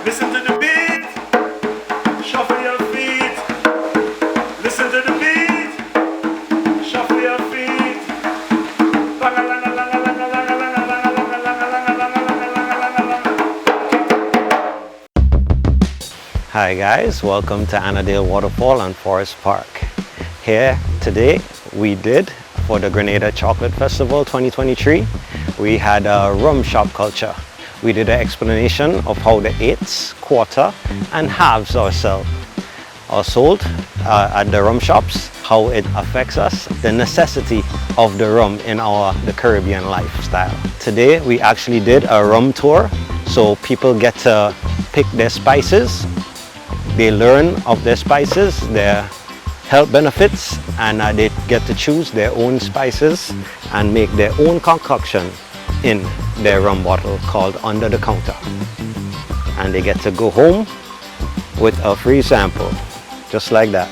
Listen to the beat, shuffle your feet. Listen to the beat, shuffle your feet. Hi guys, welcome to Annandale Waterfall and Forest Park. Here today we did for the Grenada Chocolate Festival 2023, we had a rum shop culture. We did an explanation of how the eighths, quarter and halves are sold at the rum shops, how it affects us, the necessity of the rum in the Caribbean lifestyle. Today we actually did a rum tour, so people get to pick their spices. They learn of their spices, their health benefits, and they get to choose their own spices and make their own concoction in their rum bottle called Under the Counter. And they get to go home with a free sample, just like that.